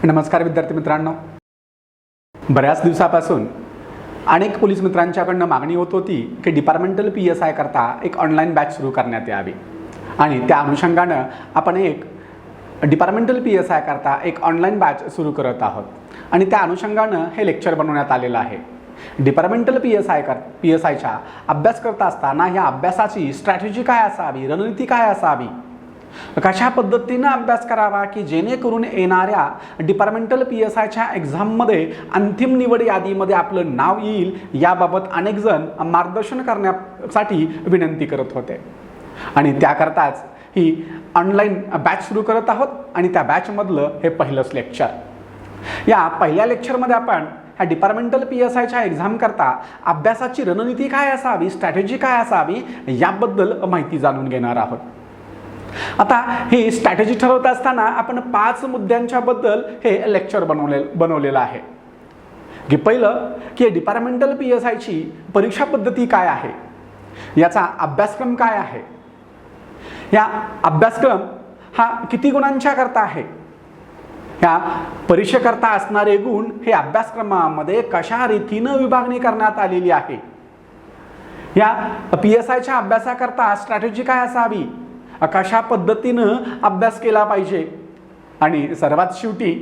नमस्कार विद्यार्थी मित्रांनो, बऱ्याच दिवसापासून अनेक पोलीस मित्रांच्याकडनं मागणी होत होती की डिपार्टमेंटल PSI करता एक ऑनलाईन बॅच सुरू करण्यात यावी आणि त्या अनुषंगानं आपण एक डिपार्टमेंटल PSI करता एक ऑनलाईन बॅच सुरू करत आहोत आणि त्या अनुषंगानं हे लेक्चर बनवण्यात आलेलं आहे। डिपार्टमेंटल PSIच्या अभ्यास करत असताना या अभ्यासाची स्ट्रॅटेजी काय असावी, रणनीती काय असावी, कशा पद्धतीने अभ्यास करावा की जेणेकरून येणाऱ्या डिपार्टमेंटल PSIच्या एक्झाममध्ये अंतिम निवड यादीमध्ये आपलं नाव येईल, याबाबत अनेक जण मार्गदर्शन करण्यासाठी विनंती करत होते आणि त्याकरताच ही ऑनलाईन बॅच सुरू करत आहोत आणि त्या बॅचमधलं हे पहिलंच लेक्चर। या पहिल्या लेक्चरमध्ये आपण ह्या डिपार्टमेंटल PSIच्या एक्झाम करता अभ्यासाची रणनीती काय असावी, स्ट्रॅटेजी काय असावी याबद्दल माहिती जाणून घेणार आहोत। आता ही स्ट्रॅटेजी ठरवत असताना आपण 5 मुद्द्यांच्या बद्दल हे लेक्चर बनवलेलं आहे की पहिलं की डिपार्टमेंटल PSIची परीक्षा पद्धती काय आहे, याचा अभ्यासक्रम काय आहे, या अभ्यासक्रम हा किती गुणांच्या करता आहे, या परीक्षेकरता असणारे गुण हे अभ्यासक्रमामध्ये कशा रीतीने विभागणी करण्यात आलेली आहे, या PSIच्या अभ्यासाकरता स्ट्रॅटेजी काय असावी, कशा पद्धतीनं अभ्यास केला पाहिजे आणि सर्वात शेवटी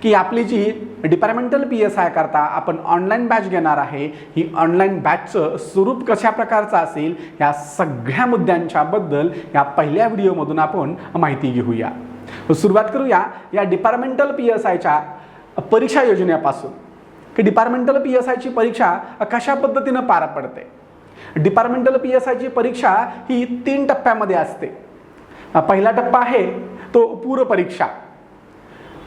की आपली जी डिपार्टमेंटल PSI करता आपण ऑनलाईन बॅच घेणार आहे, ही ऑनलाईन बॅचचं स्वरूप कशा प्रकारचं असेल, या सगळ्या मुद्द्यांच्या बद्दल या पहिल्या व्हिडिओमधून आपण माहिती घेऊया। सुरुवात करूया या डिपार्टमेंटल PSIच्या परीक्षा योजनेपासून की डिपार्टमेंटल PSIची परीक्षा कशा पद्धतीनं पार पडते। डिपार्टमेंटल PSIची परीक्षा ही 3 टप्प्यामध्ये असते। पहिला टप्पा आहे तो पूर्व परीक्षा,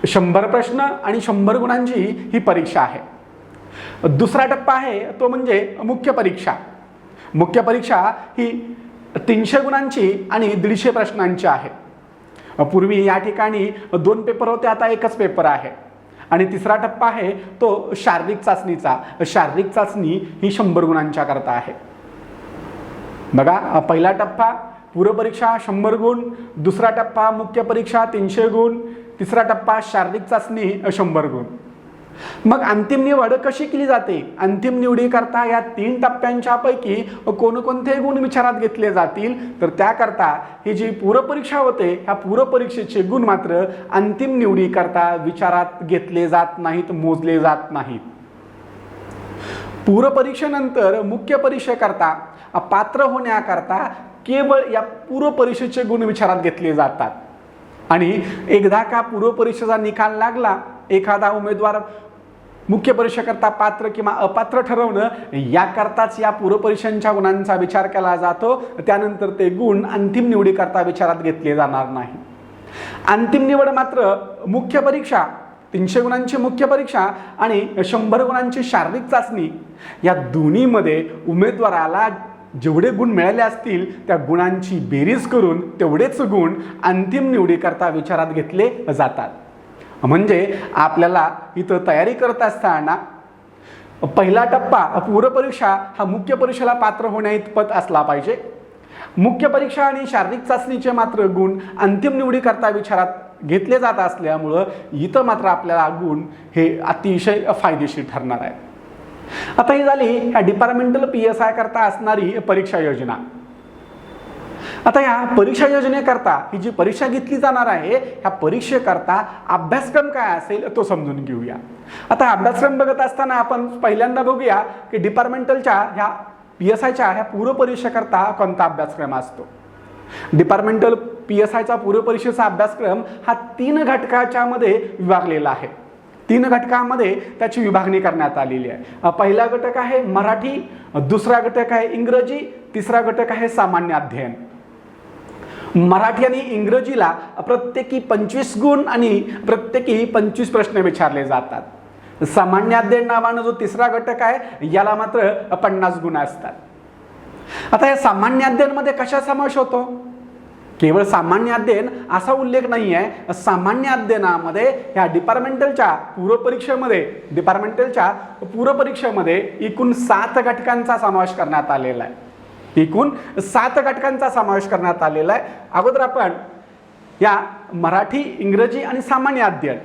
100 प्रश्न आणि 100 गुणांची ही परीक्षा आहे। दुसरा टप्पा आहे तो म्हणजे मुख्य परीक्षा। मुख्य परीक्षा ही 300 गुणांची आणि 150 प्रश्नांची आहे। पूर्वी या ठिकाणी 2 पेपर होते, आता एकच पेपर आहे। आणि तिसरा टप्पा आहे तो शारीरिक चाचणीचा। शारीरिक चाचणी ही 100 गुणांच्या करता आहे। बघा, पहिला टप्पा पूर्व परीक्षा 100 गुण, दुसरा टप्पा मुख्य परीक्षा 300 गुण, तिसरा टप्पा शारीरिक चाचणी 100 गुण। मग अंतिम निवड कशी केली जाते, अंतिम निवडीकरता या 3 टप्प्यांच्या पैकी कोणकोणते गुण विचारात घेतले जातील, तर त्याकरता ही जी पूर्व परीक्षा होते ह्या पूर्व परीक्षेचे गुण मात्र अंतिम निवडीकरता विचारात घेतले जात नाहीत, मोजले जात नाहीत। पूर्व परीक्षेनंतर मुख्य परीक्षेकरता पात्र होण्याकरता केवळ या पूर्व परीक्षेचे गुण विचारात घेतले जातात आणि एकदा का पूर्व परीक्षेचा निकाल लागला, एखादा उमेदवार मुख्य परीक्षेकरता पात्र किंवा अपात्र ठरवणं याकरताच या पूर्व परीक्षांच्या गुणांचा विचार केला जातो। त्यानंतर ते गुण अंतिम निवडीकरता विचारात घेतले जाणार नाही। अंतिम निवड मात्र मुख्य परीक्षा, 300 गुणांची मुख्य परीक्षा आणि 100 गुणांची शारीरिक चाचणी या दोन्हीमध्ये उमेदवाराला जेवढे गुण मिळाले असतील त्या गुणांची बेरीज करून तेवढेच गुण अंतिम निवडीकरता विचारात घेतले जातात। म्हणजे आपल्याला इथं तयारी करत असताना पहिला टप्पा पूर्व परीक्षा हा मुख्य परीक्षेला पात्र होण्याइतपत असला पाहिजे। मुख्य परीक्षा आणि शारीरिक चाचणीचे मात्र गुण अंतिम निवडीकरता विचारात घेतले जात असल्यामुळं इथं मात्र आपल्याला गुण हे अतिशय फायदेशीर ठरणार आहे। आता ही झाली ह्या डिपार्टमेंटल PSI करता असणारी परीक्षा योजना। आता या परीक्षा योजनेकरता ही जी परीक्षा घेतली जाणार आहे ह्या परीक्षेकरता अभ्यासक्रम काय असेल तो समजून घेऊया। आता अभ्यासक्रम बघत असताना आपण पहिल्यांदा बघूया की डिपार्टमेंटलच्या ह्या PSIच्या ह्या पूर्व परीक्षेकरता कोणता अभ्यासक्रम असतो। डिपार्टमेंटल PSIचा पूर्व परीक्षेचा अभ्यासक्रम हा 3 घटकाच्या मध्ये विभागलेला आहे। 3 घटकांमध्ये त्याची विभागणी करण्यात आलेली आहे। पहिला घटक आहे मराठी, दुसरा घटक आहे इंग्रजी, तिसरा घटक आहे सामान्य अध्ययन। मराठी आणि इंग्रजीला प्रत्येकी 25 गुण आणि प्रत्येकी 25 प्रश्न विचारले जातात। सामान्य अध्ययन नावानं जो तिसरा घटक आहे याला मात्र 50 गुण असतात। आता या सामान्य अध्ययनमध्ये कशा समावेश होतो, केवळ सामान्य अध्ययन असा उल्लेख नाही आहे। सामान्य अध्ययनामध्ये ह्या डिपार्टमेंटलच्या पूर्व परीक्षेमध्ये एकूण 7 घटकांचा समावेश करण्यात आलेला आहे। एकूण 7 घटकांचा समावेश करण्यात आलेला आहे। अगोदर आपण या मराठी, इंग्रजी आणि सामान्य अध्ययन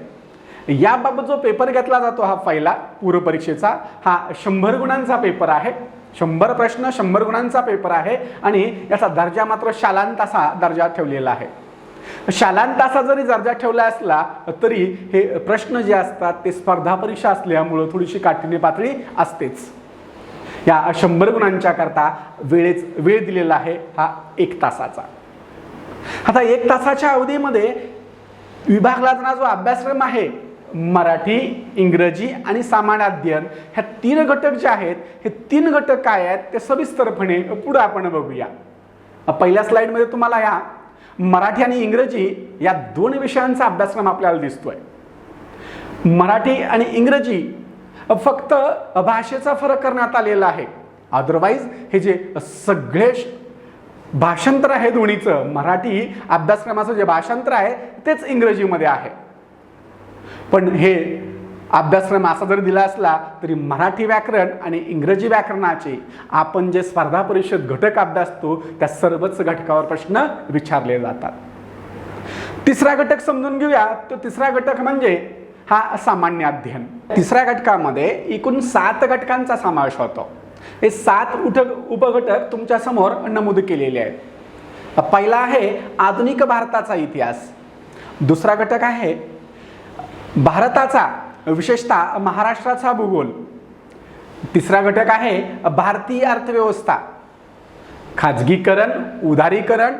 याबाबत जो पेपर घेतला जातो हा पहिला पूर्वपरीक्षेचा हा 100 गुणांचा पेपर आहे. 100 प्रश्न 100 गुणांचा पेपर आहे आणि याचा दर्जा मात्र शालांत असा दर्जा ठेवलेला आहे. शालांत असा जरी दर्जा ठेवला असला तरी हे प्रश्न जे असतात ते स्पर्धा परीक्षा असल्यामुळं थोडीशी काठीण्य पातळी असतेच. या 100 गुणांच्या करता वेळ दिलेला आहे हा 1 तासाचा. आता 1 तासाच्या अवधीमध्ये विभागला जाणारा जो अभ्यासक्रम आहे मराठी, इंग्रजी आणि सामान्य अध्ययन ह्या 3 घटक जे आहेत हे 3 घटक काय आहेत ते सविस्तरपणे पुढे आपण बघूया. पहिल्या स्लाइडमध्ये तुम्हाला या मराठी आणि इंग्रजी या 2 विषयांचा अभ्यासक्रम आपल्याला दिसतोय. मराठी आणि इंग्रजी फक्त भाषेचा फरक करण्यात आलेला आहे. अदरवाईज हे जे सगळे भाषांतर आहे दोन्हीचं, मराठी अभ्यासक्रमाचं जे भाषांतर आहे तेच इंग्रजीमध्ये आहे. पण हे अभ्यासक्रम असा जर दिला असला तरी मराठी व्याकरण आणि इंग्रजी व्याकरणाचे आपण जे स्पर्धा परीक्षेत घटक अभ्यासतो त्या सर्वच घटकावर प्रश्न विचारले जातात. तिसरा घटक समजून घेऊया. तो तिसरा घटक म्हणजे हा सामान्य अध्ययन. तिसऱ्या घटकामध्ये एकूण 7 घटकांचा समावेश होतो. हे 7 उपघटक तुमच्या समोर नमूद केलेले आहेत. पहिला आहे आधुनिक भारताचा इतिहास. दुसरा घटक आहे भारताचा विशेषतः महाराष्ट्राचा भूगोल. तिसरा घटक आहे भारतीय अर्थव्यवस्था. खाजगीकरण, उदारीकरण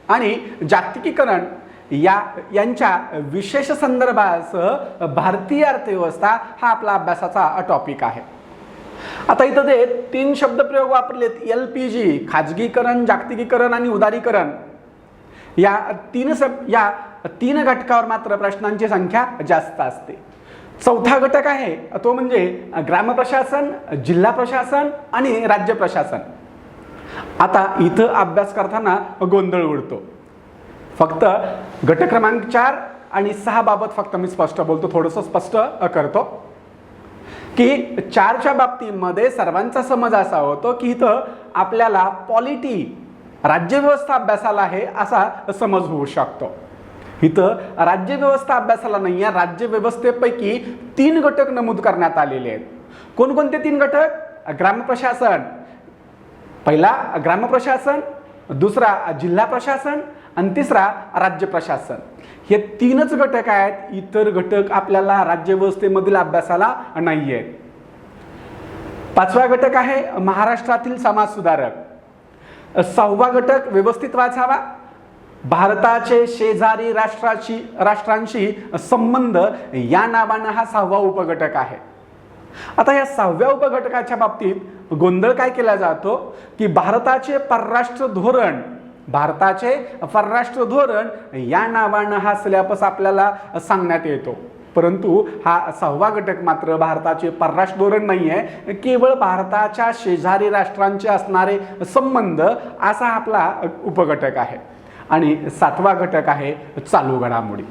आणि जागतिकीकरण यांच्या विशेष संदर्भासह भारतीय अर्थव्यवस्था हा आपला अभ्यासाचा टॉपिक आहे. आता इथं ते 3 शब्दप्रयोग वापरलेत. LPG, खाजगीकरण, जागतिकीकरण आणि उदारीकरण या 3 घटकावर मात्र प्रश्नांची संख्या जास्त असते. चौथा घटक आहे तो म्हणजे ग्रामप्रशासन, जिल्हा प्रशासन आणि राज्य प्रशासन. आता इथं अभ्यास करताना गोंधळ उडतो. फक्त घटक क्रमांक 4 आणि 6 बाबत फक्त मी स्पष्ट बोलतो, थोडंसं स्पष्ट करतो की 4च्या बाबतीमध्ये सर्वांचा समज असा होतो की इथं आपल्याला पॉलिटी राज्यव्यवस्था अभ्यासाला आहे असा समज होऊ शकतो. इथं राज्यव्यवस्था अभ्यासाला नाही आहे. राज्यव्यवस्थेपैकी 3 घटक नमूद करण्यात आलेले आहेत. कोणकोणते 3 घटक? ग्रामप्रशासन, पहिला ग्रामप्रशासन, दुसरा जिल्हा प्रशासन आणि तिसरा राज्य प्रशासन. हे 3च घटक आहेत. इतर घटक आपल्याला राज्यव्यवस्थेमधील अभ्यासाला नाही आहेत. 5वा घटक आहे महाराष्ट्रातील समाज सुधारक. 6वा घटक व्यवस्थित वाचावा, भारताचे शेजारी राष्ट्रांशी संबंध या नावानं हा 6वा उपघटक आहे. आता या 6व्या उपघटकाच्या बाबतीत गोंधळ काय केला जातो की भारताचे परराष्ट्र धोरण या नावानं हा सिलेबस आपल्याला सांगण्यात येतो. परंतु हा 6वा घटक मात्र भारताचे परराष्ट्र धोरण नाही आहे, केवळ भारताच्या शेजारी राष्ट्रांचे असणारे संबंध असा आपला उपघटक आहे. आणि 7वा घटक आहे चालू घडामोडी.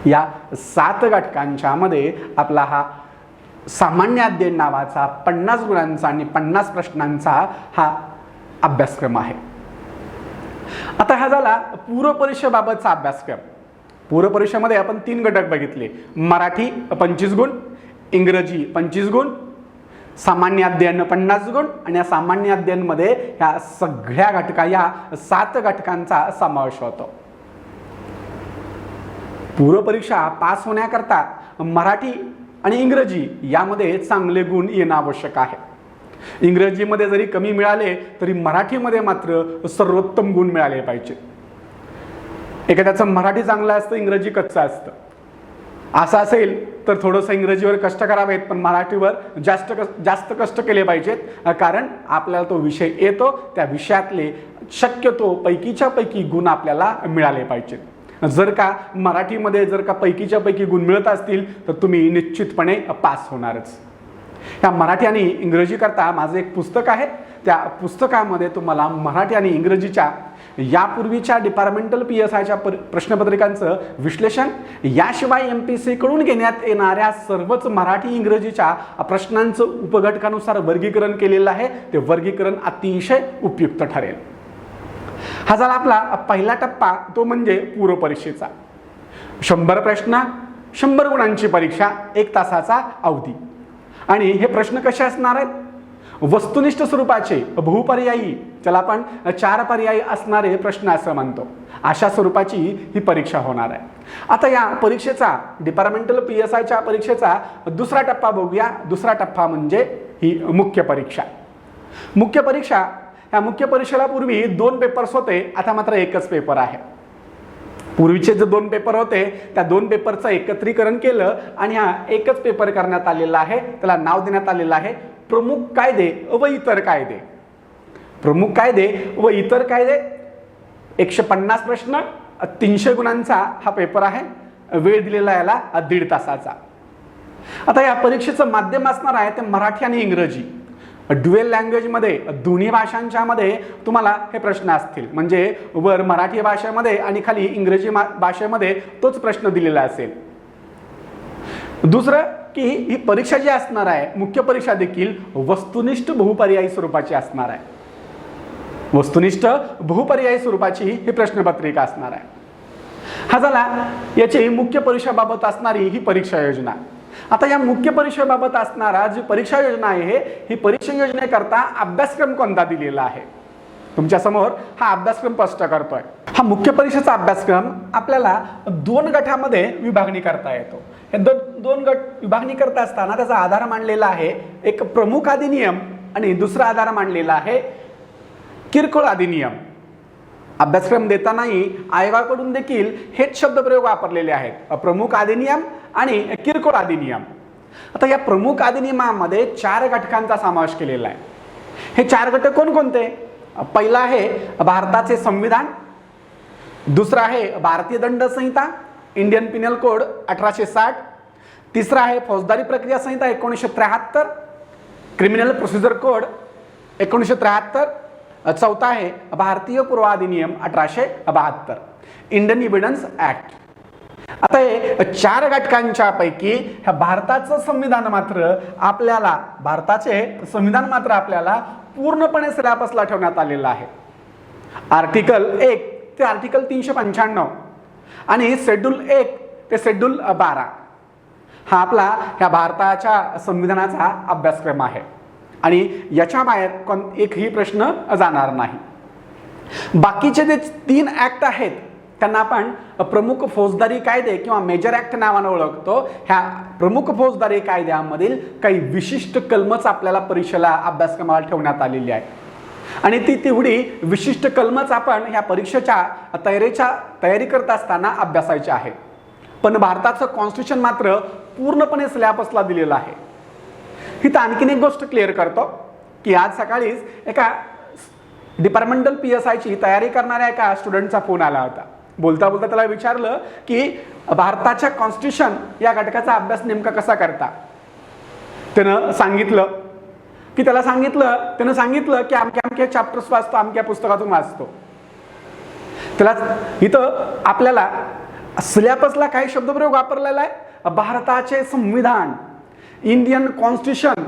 या 7 घटकांच्या मध्ये आपला हा सामान्य अध्ययन नावाचा 50 गुणांचा आणि 50 प्रश्नांचा हा अभ्यासक्रम आहे. आता हा झाला पूर्वपरीक्षेबाबतचा अभ्यासक्रम. पूर्वपरीक्षेमध्ये आपण 3 घटक बघितले. मराठी 25 गुण, इंग्रजी 25 गुण, सामान्य अध्ययन 50 गुण आणि या सामान्य अध्ययनमध्ये ह्या सगळ्या या 7 घटकांचा समावेश होतो. पूर्वपरीक्षा पास होण्याकरता मराठी आणि इंग्रजी यामध्ये चांगले गुण येणं आवश्यक आहे. इंग्रजीमध्ये जरी कमी मिळाले तरी मराठीमध्ये मात्र सर्वोत्तम गुण मिळाले पाहिजे. एखाद्याचं मराठी चांगलं असतं, इंग्रजी कच्चं असतं. असं असेल तर थोडंसं इंग्रजीवर कष्ट करावेत पण मराठीवर जास्त कष्ट केले पाहिजेत. कारण आपल्याला तो विषय येतो, त्या विषयातले शक्यतो पैकीच्या पैकी गुण आपल्याला मिळाले पाहिजेत. जर का मराठीमध्ये पैकीच्या पैकी गुण मिळत असतील तर तुम्ही निश्चितपणे पास होणारच. या मराठी आणि इंग्रजी करता माझं एक पुस्तक आहे. त्या पुस्तकामध्ये तुम्हाला मराठी आणि इंग्रजीच्या यापूर्वीच्या डिपार्टमेंटल PSIच्या प्रश्नपत्रिकांचं विश्लेषण, याशिवाय MPSC कडून घेण्यात येणाऱ्या सर्वच मराठी इंग्रजीच्या प्रश्नांचं उपघटकानुसार वर्गीकरण केलेलं आहे. ते वर्गीकरण अतिशय उपयुक्त ठरेल. हा झाला आपला पहिला टप्पा, तो म्हणजे पूर्वपरीक्षेचा. 100 प्रश्न 100 गुणांची परीक्षा, 1 तासाचा अवधी. आणि हे प्रश्न कसे असणार आहेत? वस्तुनिष्ठ स्वरूपाचे, बहुपर्यायी, ज्याला आपण 4 पर्यायी असणारे प्रश्न असं म्हणतो, अशा स्वरूपाची ही परीक्षा होणार आहे. आता या परीक्षेचा, डिपार्टमेंटल PSIच्या परीक्षेचा दुसरा टप्पा बघूया. दुसरा टप्पा म्हणजे ही मुख्य परीक्षा. मुख्य परीक्षा, ह्या मुख्य परीक्षेला पूर्वी 2 पेपर्स होते, आता मात्र एकच पेपर आहे. पूर्वीचे जे 2 पेपर होते त्या 2 पेपरचं एकत्रीकरण केलं आणि हा एकच पेपर करण्यात आलेला आहे. त्याला नाव देण्यात आलेलं आहे प्रमुख कायदे व इतर कायदे. प्रमुख कायदे व इतर कायदे. 150 प्रश्न, 300 गुणांचा हा पेपर आहे. वेळ दिलेला याला 1.5 तासाचा. आता या परीक्षेचं माध्यम असणार आहे ते मराठी आणि इंग्रजी. ड्युएल लँग्वेजमध्ये, दोन्ही भाषांच्या मध्ये तुम्हाला हे प्रश्न असतील. म्हणजे वर मराठी भाषेमध्ये आणि खाली इंग्रजी भाषेमध्ये तोच प्रश्न दिलेला असेल. दुसरं की ही परीक्षा जी असणार आहे, मुख्य परीक्षा देखील वस्तुनिष्ठ बहुपर्यायी स्वरूपाची असणार आहे. वस्तुनिष्ठ बहुपर्यायी स्वरूपाची ही प्रश्नपत्रिका असणार आहे. हा झाला याची मुख्य परीक्षेबाबत असणारी ही परीक्षा योजना. आता या मुख्य परीक्षेबाबत असणारा जी परीक्षा योजना आहे, ही परीक्षा योजनेकरता अभ्यासक्रम कोणता दिलेला आहे तुमच्या समोर हा अभ्यासक्रम स्पष्ट करतोय. हा मुख्य परीक्षेचा अभ्यासक्रम आपल्याला 2 गटामध्ये विभागणी करता येतो. हे 2 गट विभागणी करता असताना त्याचा आधार मांडलेला आहे एक प्रमुख अधिनियम आणि दुसरा आधार मांडलेला आहे किरकोळ अधिनियम. अभ्यासक्रम देतानाही आयोगाकडून देखील हेच शब्दप्रयोग वापरलेले आहेत, प्रमुख अधिनियम आणि किरकोळ अधिनियम. आता या प्रमुख अधिनियमामध्ये 4 घटकांचा समावेश केलेला आहे. हे 4 घटक कोणकोणते? पहिला आहे भारताचे संविधान, दुसरा आहे भारतीय दंड संहिता, इंडियन पिनल कोड 1860, तिसरा आहे फौजदारी प्रक्रिया संहिता 1973, क्रिमिनल प्रोसिजर कोड 1973, चौथा आहे भारतीय पूर्वाधिनियम 1872, इंडियन एव्हिडन्स ऍक्ट. आता हे 4 घटकांच्या पैकी ह्या भारताचं संविधान मात्र आपल्याला पूर्णपणे सिलेबसला ठेवण्यात आलेला आहे. आर्टिकल 1 ते आर्टिकल 395 आणि शेड्यूल 1 ते शेड्यूल 12 हा आपला ह्या भारताच्या संविधानाचा अभ्यासक्रम आहे आणि याच्या बाहेर एकही प्रश्न जाणार नाही. बाकीचे जे 3 ऍक्ट आहेत त्यांना आपण प्रमुख फौजदारी कायदे किंवा मेजर ऍक्ट नावाने ओळखतो. ह्या प्रमुख फौजदारी कायद्यामधील काही विशिष्ट कलमच आपल्याला परीक्षेला अभ्यासक्रमाला ठेवण्यात आलेली आहे आणि तेवढी विशिष्ट कलमच आपण ह्या परीक्षेच्या तयारी करत असताना अभ्यासायचे आहे. पण भारताचं कॉन्स्टिट्यूशन मात्र पूर्णपणे सिलेबसला दिलेलं आहे. इथं आणखीन एक गोष्ट क्लिअर करतो की आज सकाळीच एका डिपार्टमेंटल PSIची तयारी करणाऱ्या एका स्टुडंटचा फोन आला होता. बोलता बोलता त्याला विचारलं की भारताच्या कॉन्स्टिट्यूशन या घटकाचा अभ्यास नेमका कसा करता. त्यानं सांगितलं की की अमक्या चॅप्टर्स वाचतो, अमक्या पुस्तकातून वाचतो. त्याला इथं आपल्याला सिलेबसला काही शब्दप्रयोग वापरलेला आहे. भारताचे संविधान, इंडियन कॉन्स्टिट्यूशन,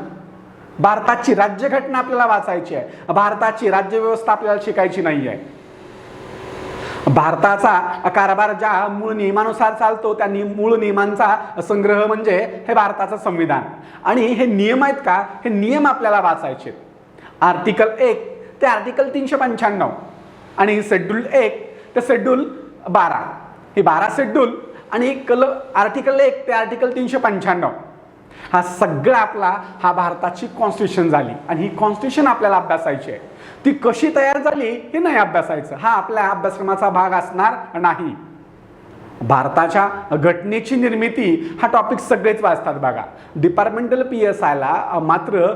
भारताची राज्यघटना आपल्याला वाचायची आहे. भारताची राज्यव्यवस्था आपल्याला शिकायची नाही आहे. भारताचा कारभार ज्या मूळ नियमानुसार चालतो त्या मूळ नियमांचा संग्रह म्हणजे हे भारताचं संविधान आणि हे नियम आहेत का, हे नियम आपल्याला वाचायचे. आर्टिकल 1 ते आर्टिकल 395 आणि शेड्यूल 1 ते शेड्यूल 12 हे 12 शेड्यूल आणि आर्टिकल 1 ते आर्टिकल 395 हा सगळा हा भारताची कॉन्स्टिट्यूशन झाली आणि ही कॉन्स्टिट्यूशन आपल्याला अभ्यासायची आहे. ती कशी तयार झाली हे नाही अभ्यासायचं, हा आपल्या अभ्यासक्रमाचा भाग असणार नाही. भारताच्या घटनेची निर्मिती हा टॉपिक सगळेच वाचतात बघा. डिपार्टमेंटल PSIला मात्र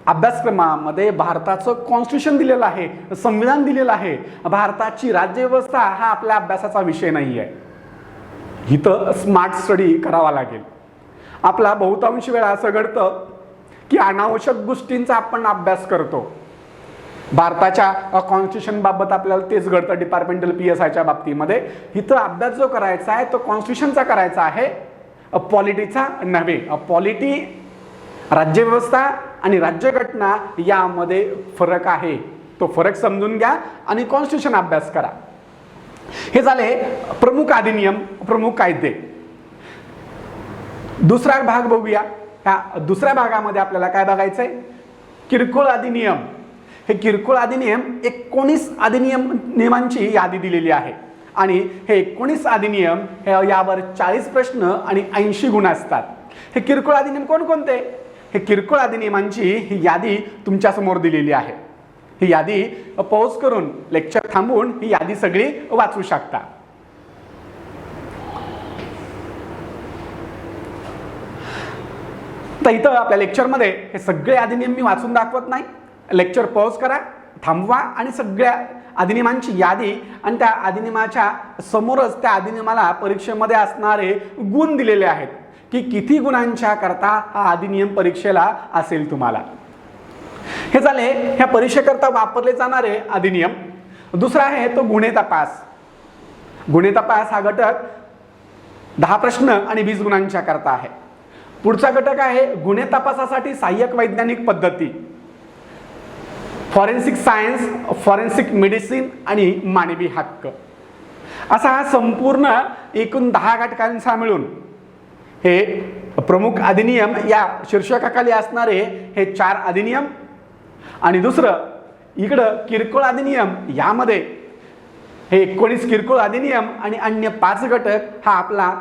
अभ्यासक्रमामध्ये भारताचं कॉन्स्टिट्यूशन दिलेलं आहे, संविधान दिलेलं आहे. भारताची राज्यव्यवस्था हा आपल्या अभ्यासाचा विषय नाही आहे. इथं स्मार्ट स्टडी करावा लागेल. आपला बहुतांश वेळा असं घडतं की अनावश्यक गोष्टींचा आपण अभ्यास करतो. भारताच्या कॉन्स्टिट्यूशन बाबत आपल्याला तेच घडतं डिपार्टमेंटल PSIच्या बाबतीमध्ये. इथं अभ्यास जो करायचा आहे तो कॉन्स्टिट्यूशनचा करायचा आहे, पॉलिटीचा नव्हे. पॉलिटी, राज्यव्यवस्था आणि राज्यघटना यामध्ये फरक आहे, तो फरक समजून घ्या आणि कॉन्स्टिट्यूशन अभ्यास करा. हे झाले प्रमुख अधिनियम, प्रमुख कायदे. दुसरा भाग बघूया. ह्या दुसऱ्या भागामध्ये आपल्याला काय बघायचं आहे? किरकोळ अधिनियम. हे किरकोळ अधिनियम 19 अधिनियम नियमांची यादी दिलेली आहे आणि हे 19 अधिनियम यावर 40 प्रश्न आणि 80 गुण असतात. हे किरकोळ अधिनियम कोणकोणते? हे किरकोळ अधिनियमांची ही यादी तुमच्या समोर दिलेली आहे. ही यादी पॉज करून लेक्चर थांबवून ही यादी सगळी वाचू शकता. तर इथं आपल्या लेक्चरमध्ये हे सगळे अधिनियम मी वाचून दाखवत नाही. लेक्चर पॉज करा, थांबवा आणि सगळ्या अधिनियमांची यादी आणि त्या अधिनियमाच्या समोरच त्या अधिनियमाला परीक्षेमध्ये असणारे गुण दिलेले आहेत की किती गुणांच्या करता हा अधिनियम परीक्षेला असेल तुम्हाला. हे झाले ह्या परीक्षेकरता वापरले जाणारे अधिनियम. दुसरा आहे तो गुन्हे तपास. गुन्हे तपास हा घटक 10 प्रश्न आणि 20 गुणांच्या करता आहे. पुढचा घटक आहे गुन्हे तपासासाठी सहाय्यक वैज्ञानिक पद्धती, फॉरेन्सिक सायन्स, फॉरेन्सिक मेडिसिन आणि मानवी हक्क. असा हा संपूर्ण एकूण 10 घटकांचा मिळून हे प्रमुख अधिनियम या शीर्षकाखाली असणारे हे 4 अधिनियम आणि दुसरं इकडं किरकोळ अधिनियम, यामध्ये हे 19 किरकोळ अधिनियम आणि अन्य 5 घटक हा आपला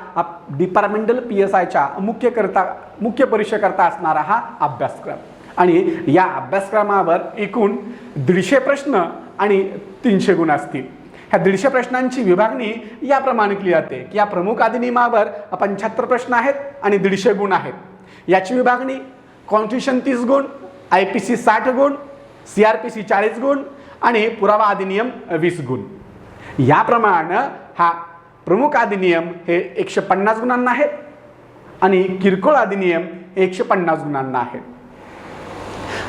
डिपार्टमेंटल PSIच्या मुख्य परीक्षेकरता असणारा हा अभ्यासक्रम. आणि या अभ्यासक्रमावर एकूण 150 प्रश्न आणि 300 गुण असतील. ह्या 150 प्रश्नांची विभागणी याप्रमाणे केली जाते की या प्रमुख अधिनियमावर 75 प्रश्न आहेत आणि 150 गुण आहेत. याची विभागणी कॉन्स्टिट्यूशन 30 गुण, IPC 60 गुण, CRPC 40 गुण आणि पुरावा अधिनियम 20 गुण. याप्रमाणे हा प्रमुख अधिनियम हे 150 गुणांना आहेत आणि किरकोळ अधिनियम 150 गुणांना आहेत.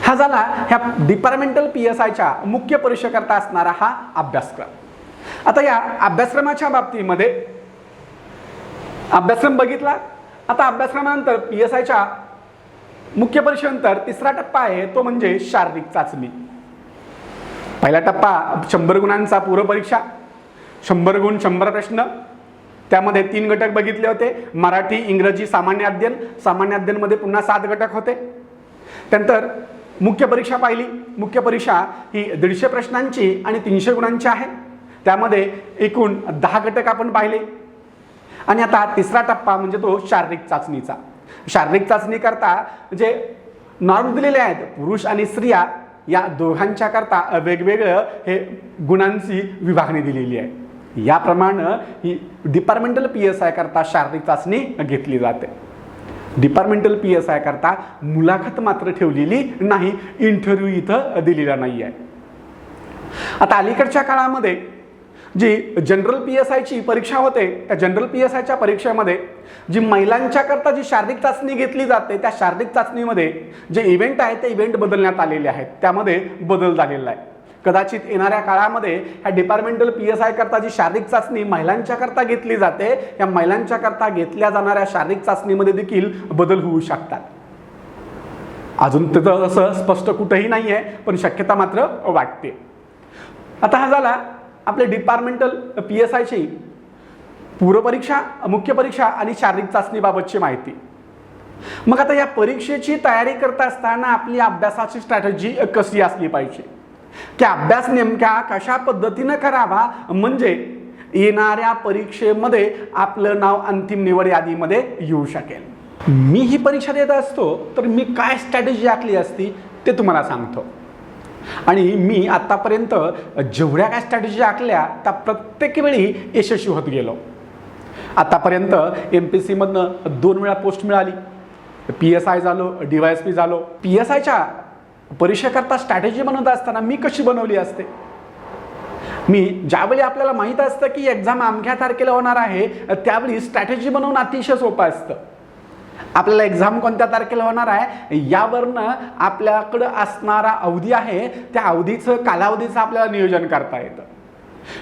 हा झाला ह्या डिपार्टमेंटल PSIच्या मुख्य परीक्षेकरता असणारा हा अभ्यासक्रम. आता या अभ्यासक्रमाच्या बाबतीमध्ये अभ्यासक्रम बघितला. आता अभ्यासक्रमानंतर PSIच्या मुख्य परीक्षेनंतर तिसरा टप्पा आहे तो म्हणजे शारीरिक चाचणी. पहिला टप्पा 100 गुणांचा पूर्वपरीक्षा, 100 गुण 100 प्रश्न. त्यामध्ये 3 घटक बघितले होते, मराठी, इंग्रजी, सामान्य अध्ययन. सामान्य अध्ययनमध्ये पुन्हा 7 घटक होते. त्यानंतर मुख्य परीक्षा पाहिली. मुख्य परीक्षा ही 150 प्रश्नांची आणि 300 गुणांची आहे. त्यामध्ये एकूण 10 घटक आपण पाहिले. आणि आता तिसरा टप्पा म्हणजे तो शारीरिक चाचणीचा. शारीरिक चाचणी करता जे नॉर्म दिलेले आहेत, पुरुष आणि स्त्रिया या दोघांच्या करता वेगवेगळं हे गुणांची विभागणी दिलेली आहे. याप्रमाणे ही डिपार्टमेंटल PSI करता शारीरिक चाचणी घेतली जाते. डिपार्टमेंटल PSI करता मुलाखत मात्र ठेवलेली नाही, इंटरव्ह्यू इथं दिलेला नाही आहे. आता अलीकडच्या काळामध्ये जी जनरल PSIची परीक्षा होते, त्या जनरल PSIच्या परीक्षेमध्ये जी महिलांच्या करता जी शारीरिक चाचणी घेतली जाते, त्या शारीरिक चाचणीमध्ये जे इव्हेंट आहेत ते इव्हेंट बदलण्यात आलेले आहेत. त्यामध्ये बदल झालेला आहे. कदाचित येणाऱ्या काळामध्ये ह्या डिपार्टमेंटल PSI करता जी शारीरिक चाचणी महिलांच्या करता घेतली जाते, या महिलांच्या करता घेतल्या जाणाऱ्या शारीरिक चाचणीमध्ये देखील बदल होऊ शकतात. अजून तिथं असं स्पष्ट कुठेही नाही आहे, पण शक्यता मात्र वाटते. आता हा झाला आपले डिपार्टमेंटल PSIची पूर्वपरीक्षा, मुख्य परीक्षा आणि शारीरिक चाचणीबाबतची माहिती. मग आता या परीक्षेची तयारी करत असताना आपली अभ्यासाची स्ट्रॅटेजी कशी असली पाहिजे, की अभ्यास नेमक्या कशा पद्धतीनं करावा म्हणजे येणाऱ्या परीक्षेमध्ये आपलं नाव अंतिम निवड यादीमध्ये येऊ शकेल. मी ही परीक्षा देत असतो तर मी काय स्ट्रॅटेजी आखली असती ते तुम्हाला सांगतो. आणि मी आतापर्यंत जेवढ्या काय स्ट्रॅटेजी आखल्या त्या प्रत्येक वेळी यशस्वी होत गेलो. आतापर्यंत MPSC मधनं 2 वेळा पोस्ट मिळाली. PSI झालो, DYSP झालो. PSIच्या परीक्षेकरता स्ट्रॅटेजी बनवत असताना मी कशी बनवली असते? मी ज्यावेळी आपल्याला माहीत असतं की एक्झाम अमक्या तारखेला होणार आहे, त्यावेळी स्ट्रॅटेजी बनवणं अतिशय सोपं असतं. आपल्याला एक्झाम कोणत्या तारखेला होणार आहे यावरनं आपल्याकडं असणारा अवधी आहे, त्या अवधीचं कालावधीचं आपल्याला नियोजन करता येतं.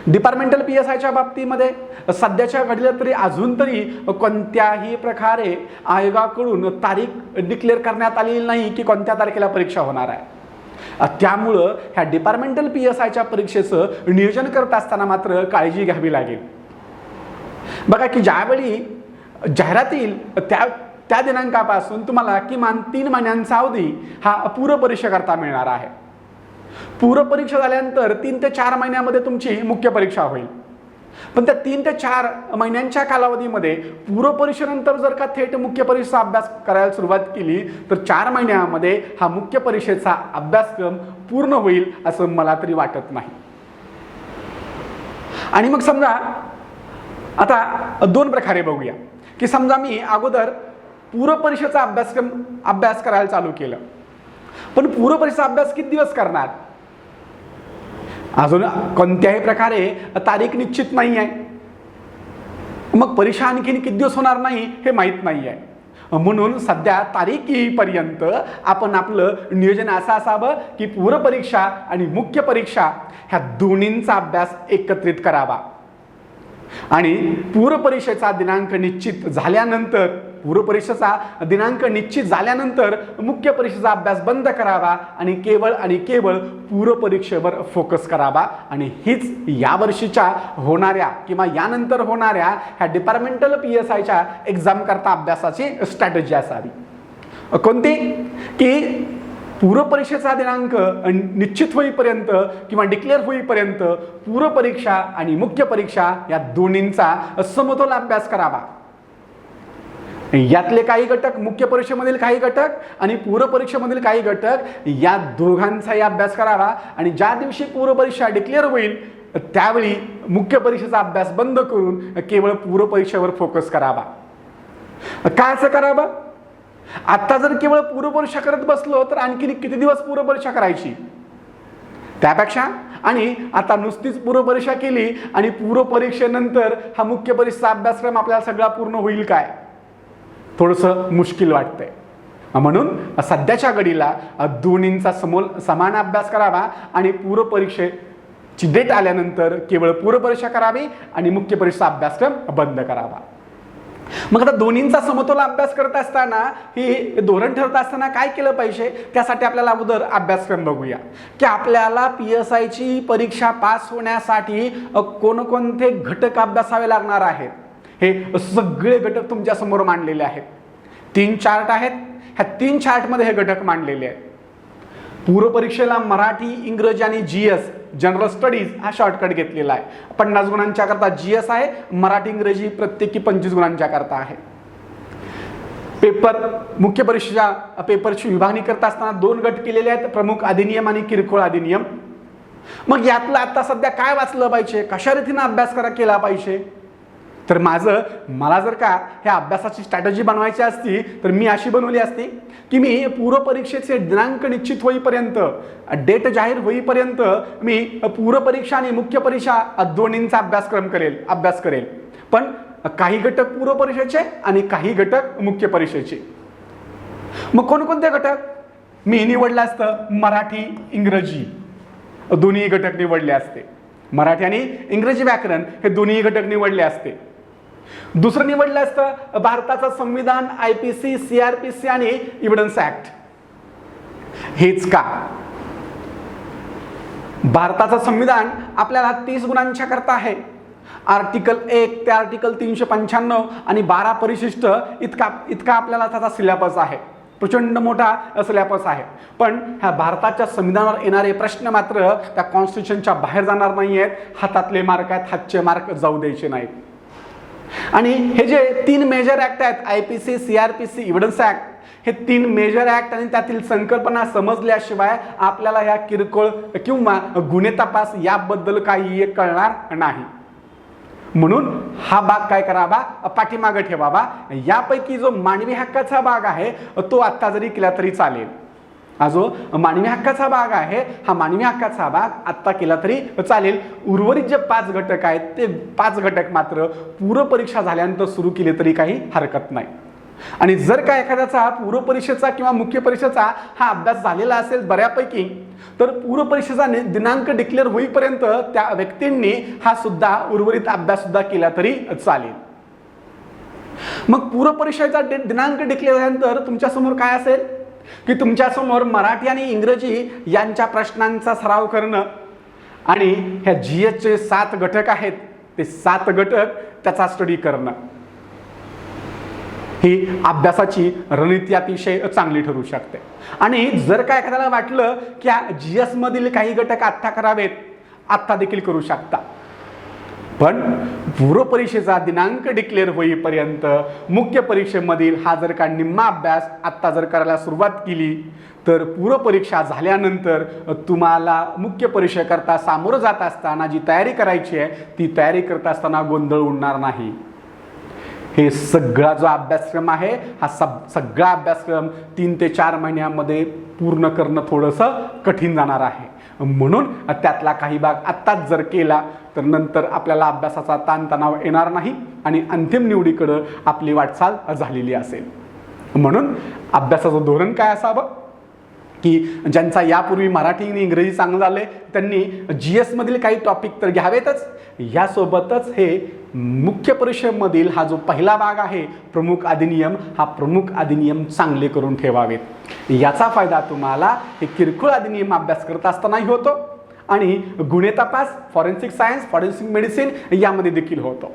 डिपार्टमेंटल PSIच्या बाबतीमध्ये सध्याच्या घडीला तरी अजून तरी कोणत्याही प्रकारे आयोगाकडून तारीख डिक्लेअर करण्यात आलेली नाही की कोणत्या तारखेला परीक्षा होणार आहे. त्यामुळं ह्या डिपार्टमेंटल PSIच्या परीक्षेचं नियोजन करत असताना मात्र काळजी घ्यावी लागेल. बघा की ज्यावेळी जाहिरात येईल त्या दिनांकापासून तुम्हाला किमान 3 महिन्यांचा अवधी हा पूर्व परीक्षेकरता मिळणार आहे. पूर्व परीक्षा झाल्यानंतर 3 ते 4 महिन्यामध्ये तुमची मुख्य परीक्षा होईल. पण त्या 3 ते 4 महिन्यांच्या कालावधीमध्ये पूर्व परीक्षेनंतर जर का थेट मुख्य परीक्षेचा अभ्यास करायला सुरुवात केली तर 4 महिन्यामध्ये हा मुख्य परीक्षेचा अभ्यासक्रम पूर्ण होईल असं मला तरी वाटत नाही. आणि मग समजा आता 2 प्रकारे बघूया की समजा मी अगोदर पूर्व परीक्षेचा अभ्यास करायला चालू केलं, पण पूर्व परीक्षेचा अभ्यास किती दिवस करणार? अजून कोणत्याही प्रकारे तारीख निश्चित नाही आहे. मग परीक्षा आणखीन किती दिवस होणार नाही हे माहीत नाही आहे. म्हणून सध्या तारीख येईपर्यंत आपण आपलं नियोजन असं असावं की पूर्व परीक्षा आणि मुख्य परीक्षा ह्या दोन्हींचा अभ्यास एकत्रित करावा. आणि पूर्व परीक्षेचा दिनांक निश्चित झाल्यानंतर मुख्य परीक्षेचा अभ्यास बंद करावा आणि केवळ पूर्व परीक्षेवर फोकस करावा. आणि हीच यावर्षीच्या होणाऱ्या किंवा यानंतर होणाऱ्या ह्या डिपार्टमेंटल PSIच्या एक्झाम करता अभ्यासाची स्ट्रॅटेजी असावी. कोणती? की पूर्व परीक्षेचा दिनांक निश्चित होईपर्यंत किंवा डिक्लेअर होईपर्यंत पूर्व परीक्षा आणि मुख्य परीक्षा या दोन्हींचा समतोल अभ्यास करावा. यातले काही घटक, मुख्य परीक्षेमधील काही घटक आणि पूर्व परीक्षेमधील काही घटक या दोघांचाही अभ्यास करावा. आणि ज्या दिवशी पूर्व परीक्षा डिक्लेअर होईल त्यावेळी मुख्य परीक्षेचा अभ्यास बंद करून केवळ पूर्व परीक्षेवर फोकस करावा. काय असं करावं? आता जर केवळ पूर्व परीक्षा करत बसलो तर आणखी किती दिवस पूर्व परीक्षा करायची? त्यापेक्षा आणि आता नुसतीच पूर्व परीक्षा केली आणि पूर्व परीक्षेनंतर हा मुख्य परीक्षेचा अभ्यासक्रम आपल्याला सगळा पूर्ण होईल काय? थोडंसं मुश्किल वाटतंय. म्हणून सध्याच्या घडीला दोन्हींचा समान अभ्यास करावा आणि पूर्व परीक्षेची डेट आल्यानंतर केवळ पूर्व परीक्षा करावी आणि मुख्य परीक्षेचा अभ्यासक्रम बंद करावा. मग आता दोन्हींचा समतोल अभ्यास करत असताना ही धोरण ठरत असताना काय केलं पाहिजे? त्यासाठी आपल्याला अगोदर अभ्यासक्रम बघूया की आपल्याला PSIची परीक्षा पास होण्यासाठी कोणकोणते घटक अभ्यासावे लागणार आहेत. हे सगळे घटक तुमच्या समोर मांडलेले आहेत. 3 चार्ट आहेत. ह्या 3 चार्टमध्ये हे घटक मांडलेले आहेत. पूर्व परीक्षेला मराठी, इंग्रजी आणि GS जनरल स्टडीज हा शॉर्टकट घेतलेला आहे. 50 गुणांच्या करता GS आहे, मराठी इंग्रजी प्रत्येकी 25 गुणांच्या करता आहे. मुख्य परीक्षेच्या पेपरची विभागणी करत असताना 2 गट केलेले आहेत, प्रमुख अधिनियम आणि किरकोळ अधिनियम. मग यातलं आता सध्या काय वाचलं पाहिजे, कशा रीतीने अभ्यास केला पाहिजे? तर मला जर का ह्या अभ्यासाची स्ट्रॅटेजी बनवायची असती तर मी अशी बनवली असती की मी पूर्व परीक्षेचे दिनांक निश्चित होईपर्यंत, डेट जाहीर होईपर्यंत मी पूर्व परीक्षा आणि मुख्य परीक्षा दोन्हींचा अभ्यास करेल. पण काही घटक पूर्व परीक्षेचे आणि काही घटक मुख्य परीक्षेचे. मग कोणकोणते घटक मी निवडलं असतं? मराठी, इंग्रजी दोन्ही घटक निवडले असते. मराठी आणि इंग्रजी व्याकरण हे दोन्ही घटक निवडले असते. दुसरं निवडलं असतं भारताचं संविधान, IPC, CRPC आणि एव्हिडन्स ऍक्ट. हेच का? भारताचं संविधान आपल्याला 30 गुणांच्या करता आहे. आर्टिकल 1 ते आर्टिकल 395 आणि 12 परिशिष्ट इतका आपल्याला त्याचा सिलेबस आहे. प्रचंड मोठा सिलेबस आहे. पण ह्या भारताच्या संविधानावर येणारे प्रश्न मात्र त्या कॉन्स्टिट्यूशनच्या बाहेर जाणार नाही आहेत. हातातले मार्क आहेत, हातचे मार्क जाऊ द्यायचे नाहीत. आणि हे जे 3 मेजर ऍक्ट आहेत, IPC, CRPC, एव्हिडन्स ऍक्ट, हे 3 मेजर ऍक्ट आणि त्यातील संकल्पना समजल्याशिवाय आपल्याला ह्या किरकोळ किंवा गुन्हे तपास याबद्दल काही कळणार नाही. म्हणून हा भाग काय करावा? पाठीमागे ठेवावा. यापैकी जो मानवी हक्काचा भाग आहे तो आत्ता जरी केला तरी चालेल. हा जो मानवी हक्काचा भाग आहे, हा मानवी हक्काचा भाग आत्ता केला तरी चालेल. उर्वरित जे 5 घटक आहेत ते 5 घटक मात्र पूर्व परीक्षा झाल्यानंतर सुरू केले तरी काही हरकत नाही. आणि जर का एखाद्याचा पूर्व परीक्षेचा किंवा मुख्य परीक्षेचा हा अभ्यास झालेला असेल बऱ्यापैकी, तर पूर्व परीक्षेचा दिनांक डिक्लेअर होईपर्यंत त्या व्यक्तींनी हा सुद्धा उर्वरित अभ्यास सुद्धा केला तरी चालेल. मग पूर्व परीक्षेचा दिनांक डिक्लेअर झाल्यानंतर तुमच्या समोर काय असेल की तुमच्या समोर मराठी आणि इंग्रजी यांच्या प्रश्नांचा सराव करणं आणि ह्या GSचे 7 घटक आहेत ते 7 घटक त्याचा स्टडी करणं. ही अभ्यासाची रणनीती अतिशय चांगली ठरू शकते. आणि जर का एखाद्याला वाटलं की GS मधील काही घटक आत्ता करावेत, आत्ता देखील करू शकता. पण पूर्व परीक्षेचा दिनांक डिक्लेअर होईपर्यंत मुख्य परीक्षेमधील हा जर का निम्मा अभ्यास आत्ता जर करायला सुरुवात केली तर पूर्व परीक्षा झाल्यानंतर तुम्हाला मुख्य परीक्षेकरता सामोरं जात असताना जी तयारी करायची आहे ती तयारी करत असताना गोंधळ उडणार नाही. हे सगळा जो अभ्यासक्रम आहे हा सगळा अभ्यासक्रम 3 ते 4 महिन्यामध्ये पूर्ण करणं थोडंसं कठीण जाणार आहे. म्हणून त्यातला काही भाग आत्ताच जर केला तर नंतर आपल्याला अभ्यासाचा ताणतणाव येणार नाही आणि अंतिम निवडीकडं आपली वाटचाल झालेली असेल. म्हणून अभ्यासाचं धोरण काय असावं की ज्यांचा यापूर्वी मराठी आणि इंग्रजी चांगलं झालंय त्यांनी GS मधील काही टॉपिक तर घ्यावेतच, यासोबतच हे मुख्य परीक्षेमधील हा जो पहिला भाग आहे प्रमुख अधिनियम, हा प्रमुख अधिनियम चांगले करून ठेवावेत. याचा फायदा तुम्हाला हे किरकोळ अधिनियम अभ्यास करत असतानाही होतो आणि गुन्हे तपास, फॉरेन्सिक सायन्स, फॉरेन्सिक मेडिसिन यामध्ये देखील होतो.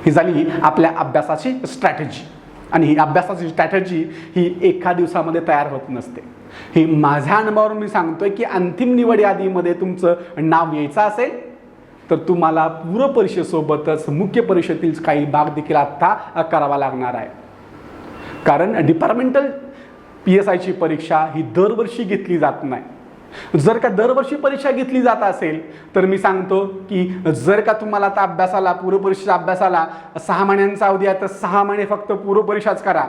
ही झाली आपल्या अभ्यासाची स्ट्रॅटेजी. आणि ही अभ्यासाची स्ट्रॅटेजी ही एका दिवसामध्ये तयार होत नसते. ही माझ्या अनुभवावरून मी सांगतोय की अंतिम निवड यादीमध्ये तुमचं नाव यायचं असेल तर तुम्हाला पूर्व परीक्षेसोबतच मुख्य परीक्षेतील काही भाग देखील आत्ता करावा लागणार आहे. कारण डिपार्टमेंटल PSIची परीक्षा ही दरवर्षी घेतली जात नाही. जर का दरवर्षी परीक्षा घेतली जात असेल तर मी सांगतो की जर का तुम्हाला आता अभ्यासाला पूर्व परीक्षेच्या अभ्यासाला 6 महिन्यांचा अवधी आहे तर 6 महिने फक्त पूर्व परीक्षाच करा.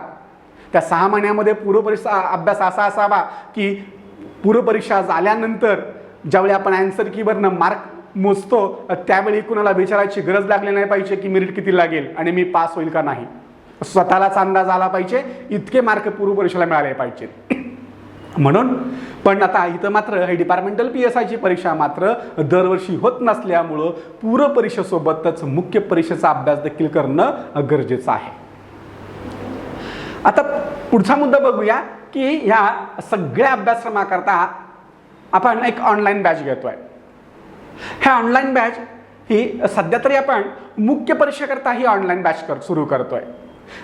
त्या 6 महिन्यामध्ये पूर्व परीक्षा अभ्यास असा असावा की पूर्व परीक्षा झाल्यानंतर ज्यावेळी आपण आन्सर कीवरनं मार्क मोजतो त्यावेळी कुणाला विचारायची गरज लागली नाही पाहिजे की मेरिट किती लागेल आणि मी पास होईल का नाही. स्वतःलाच अंदाज आला पाहिजे, इतके मार्क पूर्व परीक्षेला मिळाले पाहिजेत. म्हणून पण आता इथं मात्र हे डिपार्टमेंटल PSIची परीक्षा मात्र दरवर्षी होत नसल्यामुळं पूर्व परीक्षेसोबतच मुख्य परीक्षेचा अभ्यास देखील करणं गरजेचं आहे. आता पुढचा मुद्दा बघूया की ह्या सगळ्या अभ्यासक्रमाकरता आपण एक ऑनलाईन बॅच घेतोय. ह्या ऑनलाईन बॅच ही सध्या तरी आपण मुख्य परीक्षेकरता ही ऑनलाईन बॅच सुरू करतोय.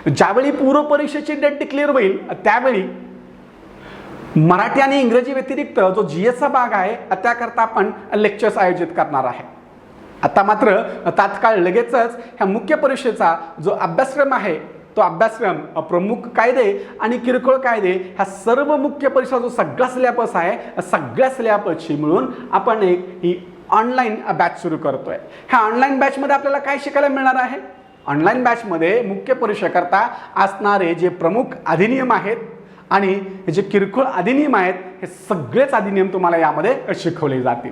ज्यावेळी पूर्व परीक्षेची डेट डिक्लेअर होईल त्यावेळी मराठी आणि इंग्रजी व्यतिरिक्त जो GSचा भाग आहे त्याकरता आपण लेक्चर्स आयोजित करणार आहे. आता मात्र तात्काळ लगेचच ह्या मुख्य परीक्षेचा जो अभ्यासक्रम आहे तो अभ्यासक्रम प्रमुख कायदे आणि किरकोळ कायदे ह्या सर्व मुख्य परीक्षा जो सगळा सिलेबस आहे सगळ्या सिलेबसची मिळून आपण ही ऑनलाईन बॅच सुरू करतोय. ह्या ऑनलाईन बॅचमध्ये आपल्याला काय शिकायला मिळणार आहे? ऑनलाईन बॅचमध्ये मुख्य परीक्षेकरता असणारे जे प्रमुख अधिनियम आहेत आणि हे जे किरकोळ अधिनियम आहेत हे सगळेच अधिनियम तुम्हाला यामध्ये शिकवले जातील.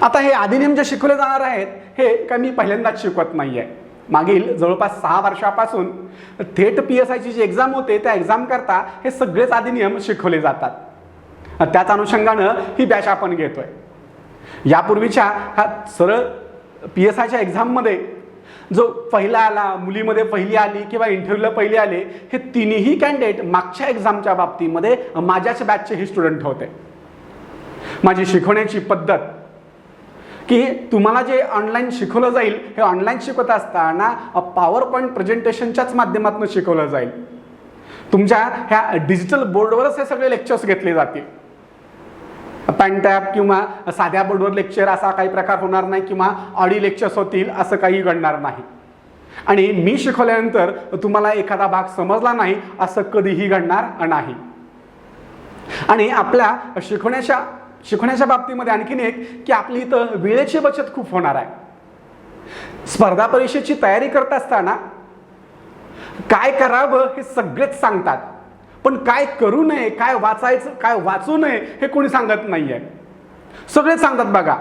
आता हे अधिनियम जे शिकवले जाणार आहेत हे काय मी पहिल्यांदाच शिकवत नाहीये. मागील जवळपास 6 वर्षापासून थेट PSIची जी एक्झाम होते त्या एक्झाम करता हे सगळेच अधिनियम शिकवले जातात. त्याच अनुषंगानं ही बॅच आपण घेतोय. यापूर्वीच्या हा सरळ PSIच्या एक्झाममध्ये जो पहिला आला, मुलीमध्ये पहिली आली किंवा इंटरव्ह्यूला पहिली आले, हे तिन्ही कॅन्डिडेट मागच्या एक्झामच्या बाबतीमध्ये माझ्याच बॅचचे हे स्टुडंट होते. माझी शिकवण्याची पद्धत की तुम्हाला जे ऑनलाईन शिकवलं जाईल हे ऑनलाईन शिकवत असताना पॉवर पॉईंट प्रेझेंटेशनच्याच माध्यमातून शिकवलं जाईल. तुमच्या ह्या डिजिटल बोर्डवरच हे सगळे लेक्चर्स घेतले जातील. पॅनटॅप किंवा साध्या बोर्डवर लेक्चर असा काही प्रकार होणार नाही किंवा ऑडिओ लेक्चर्स होतील असं काही घडणार नाही. आणि मी शिकवल्यानंतर तुम्हाला एखादा भाग समजला नाही असं कधीही घडणार नाही. आणि आपल्या शिकवण्याच्या बाबतीमध्ये आणखीन एक की आपली इथं वेळेची बचत खूप होणार आहे. स्पर्धा परीक्षेची तयारी करत असताना काय करावं हे सगळेच सांगतात, पण काय करू नये, काय वाचायचं, काय वाचू नये हे कोणी सांगत नाहीये. सगळेच सांगतात बघा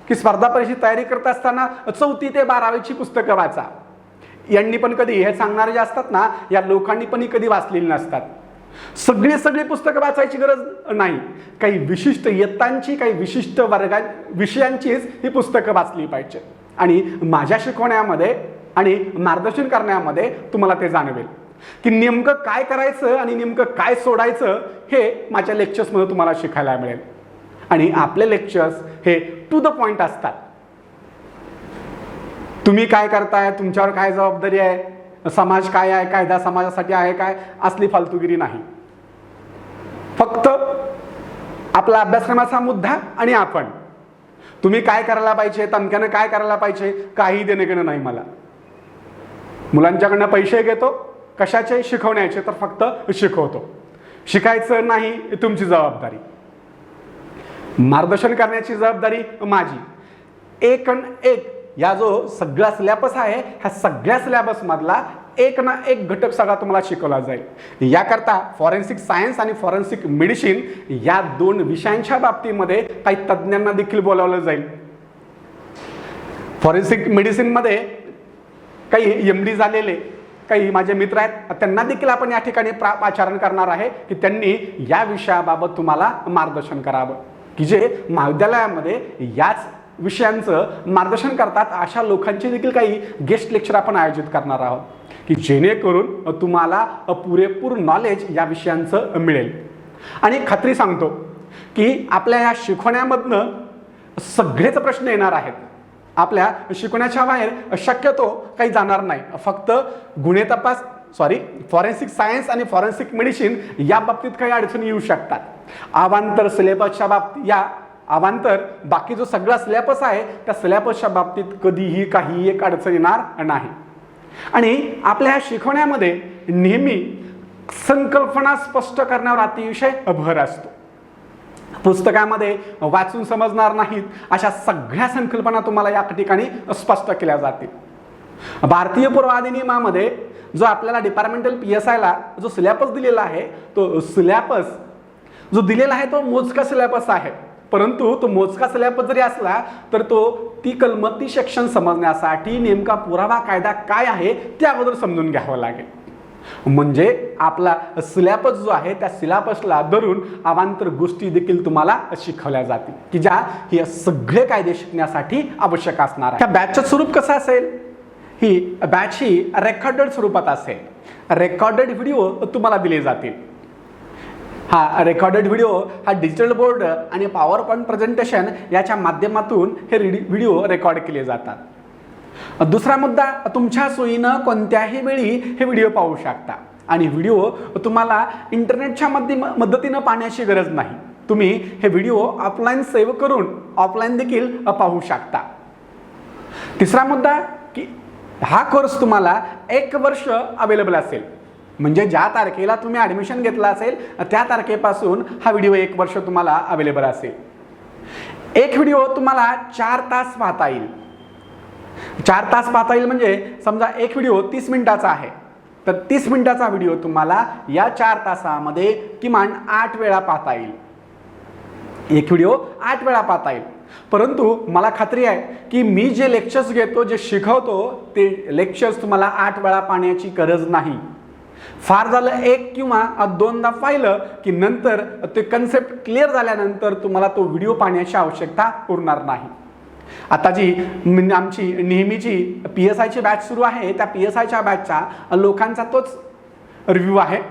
की स्पर्धा परीक्षेची तयारी करत असताना 4थी ते 12वीची पुस्तकं वाचा. यांनी पण कधी हे सांगणारे जे असतात ना या लोकांनी पण कधी वाचलेली नसतात. सगळी पुस्तकं वाचायची गरज नाही. काही विशिष्ट इयत्तांची, काही विशिष्ट विषयांचीच ही पुस्तकं वाचली पाहिजे. आणि माझ्या शिकवण्यामध्ये आणि मार्गदर्शन करण्यामध्ये तुम्हाला ते जाणवेल की नेमकं काय करायचं आणि नेमकं काय सोडायचं हे माझ्या लेक्चर्समध्ये तुम्हाला शिकायला मिळेल. आणि आपले लेक्चर्स हे टू द पॉइंट असतात. तुम्ही काय करताय, तुमच्यावर काय जबाबदारी आहे समाज काय आहे, कायदा समाजासाठी आहे काय, असली फालतूगिरी नाही. फक्त आपला अभ्यासक्रमाचा मुद्दा आणि आपण, तुम्ही काय करायला पाहिजे, तमक्यानं काय करायला पाहिजे, काही देणं घेणं नाही मला. मुलांच्याकडनं पैसे घेतो कशाचे, शिकवण्याचे, तर फक्त शिकवतो. शिकायचं नाही तुमची जबाबदारी, मार्गदर्शन करण्याची जबाबदारी माझी. एक या जो सगळा सिलेबस आहे, ह्या सगळ्या सिलेबस मधला एक ना एक घटक सगळा तुम्हाला शिकवला जाईल. याकरता फॉरेन्सिक सायन्स आणि फॉरेन्सिक मेडिसिन या दोन विषयांच्या बाबतीमध्ये काही तज्ज्ञांना देखील बोलावलं जाईल. फॉरेन्सिक मेडिसिन मध्ये काही MD झालेले काही माझे मित्र आहेत, त्यांना देखील आपण या ठिकाणी पाचारण करणार आहे की त्यांनी या विषयाबाबत तुम्हाला मार्गदर्शन करावं, की जे महाविद्यालयामध्ये याच विषयांचं मार्गदर्शन करतात अशा लोकांचे देखील काही गेस्ट लेक्चर आपण आयोजित करणार आहोत, की जेणेकरून तुम्हाला पुरेपूर नॉलेज या विषयांचं मिळेल. आणि खात्री सांगतो की आपल्या या शिकवण्यामधनं सगळेच प्रश्न येणार आहेत. आपल्या शिकवण्याच्या बाहेर शक्यतो काही जाणार नाही. फक्त गुन्हे तपास फॉरेन्सिक सायन्स आणि फॉरेन्सिक मेडिसिन या बाबतीत काही अडचणी येऊ शकतात. अवांतर सिलेबसच्या बाबतीत, या अवांतर बाकी जो सगळा सिलेबस आहे त्या सिलेबसच्या बाबतीत कधीही काही एक अडचण येणार नाही. आणि आपल्या शिकवण्यामध्ये नेहमी संकल्पना स्पष्ट करण्यावर अतिशय भर असतो. पुस्तकामध्ये वाचून समजणार नाहीत अशा सगळ्या संकल्पना तुम्हाला या ठिकाणी स्पष्ट केल्या जातील. भारतीय पूर्व अधिनियमामध्ये जो आपल्याला डिपार्टमेंटल PSI ला जो सिलेबस दिलेला आहे, तो सिलेबस जो दिलेला आहे तो मोजका सिलेबस आहे. परंतु तो मोजका सिलेबस जरी असला तर ती कलम, ती सेक्शन समजण्यासाठी नेमका पुरावा कायदा काय आहे ते अगोदर समजून घ्यावं लागेल. म्हणजे आपला सिलेबस जो आहे त्या सिलेबसला धरून अवांतर गोष्टी देखील तुम्हाला शिकवल्या जातील, की ज्या हे सगळे कायदे शिकण्यासाठी आवश्यक असणार आहे. बॅचचं स्वरूप कसं असेल, ही बॅच ही रेकॉर्डेड स्वरूपात असेल. रेकॉर्डेड व्हिडिओ तुम्हाला दिले जातील. हा रेकॉर्डेड व्हिडिओ हा डिजिटल बोर्ड आणि पॉवर पॉईंट प्रेझेंटेशन याच्या माध्यमातून हे व्हिडिओ रेकॉर्ड केले जातात. दुसरा मुद्दा, तुमच्या सोयीनं कोणत्याही वेळी हे व्हिडिओ पाहू शकता. आणि व्हिडिओ तुम्हाला इंटरनेटच्या मदतीनं पाहण्याची गरज नाही. तुम्ही हे व्हिडिओ ऑफलाईन सेव्ह करून ऑफलाईन देखील पाहू शकता. तिसरा मुद्दा की हा कोर्स तुम्हाला 1 वर्ष अवेलेबल असेल. म्हणजे ज्या तारखेला तुम्ही ॲडमिशन घेतलं असेल त्या तारखेपासून हा व्हिडिओ 1 वर्ष तुम्हाला अवेलेबल असेल. एक व्हिडिओ तुम्हाला 4 तास पाहता येईल. 4 तास पाहता येईल म्हणजे समजा एक व्हिडिओ 30 मिनिटाचा आहे, तर 30 मिनिटाचा व्हिडिओ तुम्हाला या 4 तासामध्ये किमान 8 वेळा पाहता येईल. एक व्हिडिओ 8 वेळा पाहता येईल. परंतु मला खात्री आहे की मी जे लेक्चर्स घेतो, जे शिकवतो, ते लेक्चर्स तुम्हाला 8 वेळा पाहण्याची गरज नाही. फार झालं 1 किंवा 2दा पाहिलं की नंतर ते कन्सेप्ट क्लिअर झाल्यानंतर तुम्हाला तो व्हिडिओ पाहण्याची आवश्यकता उरणार नाही. आता जी आमची नेहमीची PSIची बॅच सुरू आहे, त्या PSIच्या बॅचच्या लोकांचा तोच रिव्ह्यू आहे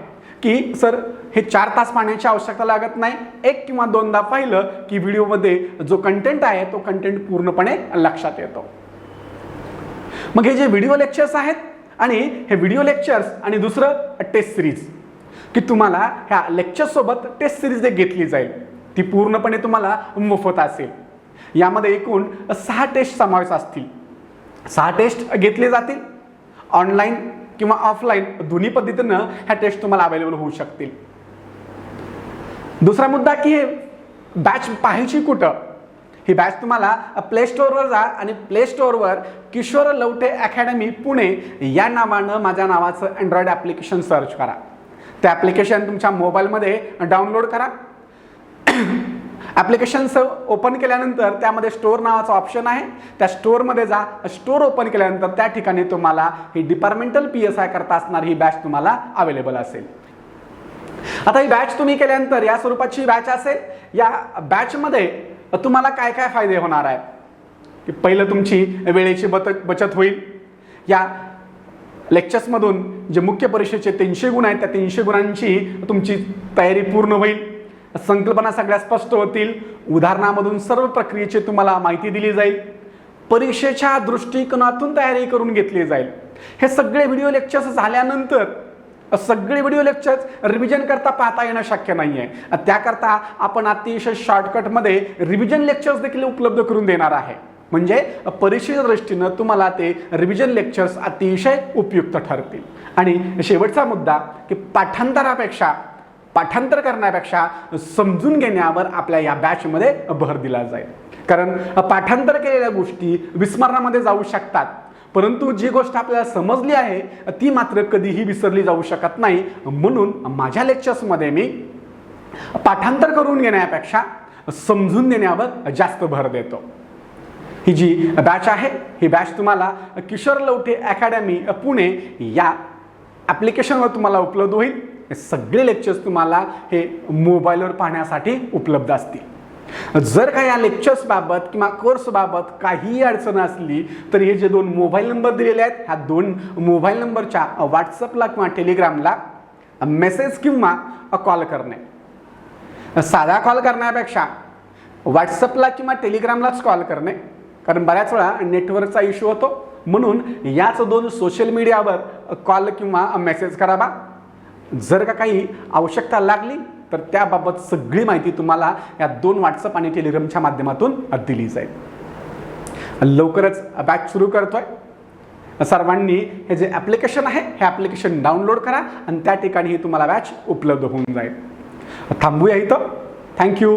की सर हे 4 तास पाहण्याची आवश्यकता लागत नाही. 1 किंवा 2दा पाहिलं की व्हिडिओमध्ये जो कंटेंट आहे तो कंटेंट पूर्णपणे लक्षात येतो. मग हे जे व्हिडिओ लेक्चर्स आहेत आणि हे व्हिडिओ लेक्चर्स आणि दुसरं टेस्ट सिरीज, की तुम्हाला ह्या लेक्चर्ससोबत टेस्ट सिरीज घेतली जाईल. ती पूर्णपणे तुम्हाला मोफत असेल. यामध्ये एकूण 6 टेस्ट समावेश असतील. 6 टेस्ट घेतले जातील. ऑनलाईन किंवा ऑफलाईन दोन्ही पद्धतीनं ह्या टेस्ट तुम्हाला अवेलेबल होऊ शकतील. दुसरा मुद्दा की हे बॅच पाहायची कुठं. ही बॅच तुम्हाला प्ले स्टोअरवर जा आणि प्ले स्टोअरवर किशोर लवटे अकॅडमी पुणे या नावानं माझ्या नावाचं अँड्रॉइड ॲप्लिकेशन सर्च करा. ते ॲप्लिकेशन तुमच्या मोबाईलमध्ये डाउनलोड करा. ॲप्लिकेशन ओपन केल्यानंतर त्यामध्ये स्टोअर नावाचा ऑप्शन आहे, त्या स्टोअरमध्ये जा. स्टोअर ओपन केल्यानंतर त्या ठिकाणी तुम्हाला ही डिपार्टमेंटल PSI करता असणारी ही बॅच तुम्हाला अवेलेबल असेल. आता ही बॅच तुम्ही केल्यानंतर या स्वरूपाची बॅच असेल. या बॅचमध्ये तुम्हाला काय काय फायदे होणार आहेत, की पहिलं तुमची वेळेची बचत होईल. या लेक्चर्समधून जे मुख्य परीक्षेचे 300 गुण आहेत त्या 300 गुणांची तुमची तयारी पूर्ण होईल. संकल्पना सगळ्या स्पष्ट होतील. उदाहरणामधून सर्व प्रक्रियेची तुम्हाला माहिती दिली जाईल. परीक्षेच्या दृष्टिकोनातून तयारी करून घेतली जाईल. हे सगळे व्हिडिओ लेक्चर्स झाल्यानंतर सगळे व्हिडिओ लेक्चर्स रिव्हिजन करता पाहता येणं शक्य नाही आहे. त्याकरता आपण अतिशय शॉर्टकटमध्ये रिव्हिजन लेक्चर्स देखील उपलब्ध करून देणार आहे. म्हणजे परीक्षेच्या दृष्टीनं तुम्हाला ते रिव्हिजन लेक्चर्स अतिशय उपयुक्त ठरतील. आणि शेवटचा मुद्दा की पाठांतर करण्यापेक्षा समजून घेण्यावर आपल्या या बॅचमध्ये भर दिला जाईल. कारण पाठांतर केलेल्या गोष्टी विस्मरणामध्ये जाऊ शकतात, परंतु जी गोष्ट आपल्याला समजली आहे ती मात्र कधीही विसरली जाऊ शकत नाही. म्हणून माझ्या लेक्चर्समध्ये मी पाठांतर करून घेण्यापेक्षा समजून देण्यावर जास्त भर देतो. ही जी बॅच आहे ही बॅच तुम्हाला किशोर लवठे अकॅडमी पुणे या ॲप्लिकेशनवर तुम्हाला उपलब्ध होईल. हे सगळे लेक्चर्स तुम्हाला हे मोबाईलवर पाहण्यासाठी उपलब्ध असतील. जर का या लेक्चर्सबाबत किंवा कोर्सबाबत काहीही अडचण असली तर हे जे 2 मोबाईल नंबर दिलेले आहेत ह्या 2 मोबाईल नंबरच्या व्हॉट्सअपला किंवा टेलिग्रामला मेसेज किंवा कॉल करणे. साधा कॉल करण्यापेक्षा व्हॉट्सअपला किंवा टेलिग्रामलाच कॉल करणे, कारण बऱ्याच वेळा नेटवर्कचा इश्यू होतो. म्हणून याच 2 सोशल मीडियावर कॉल किंवा मेसेज करावा. जर का काही आवश्यकता लागली तर त्याबाबत सगळी माहिती तुम्हाला या 2 व्हॉट्सअप आणि टेलिग्रामच्या माध्यमातून दिली जाईल. लवकरच बॅच सुरू करतोय. सर्वांनी हे जे ॲप्लिकेशन आहे हे ॲप्लिकेशन डाउनलोड करा आणि त्या ठिकाणी तुम्हाला बॅच उपलब्ध होऊन जाईल. थांबूया इथं. थँक्यू.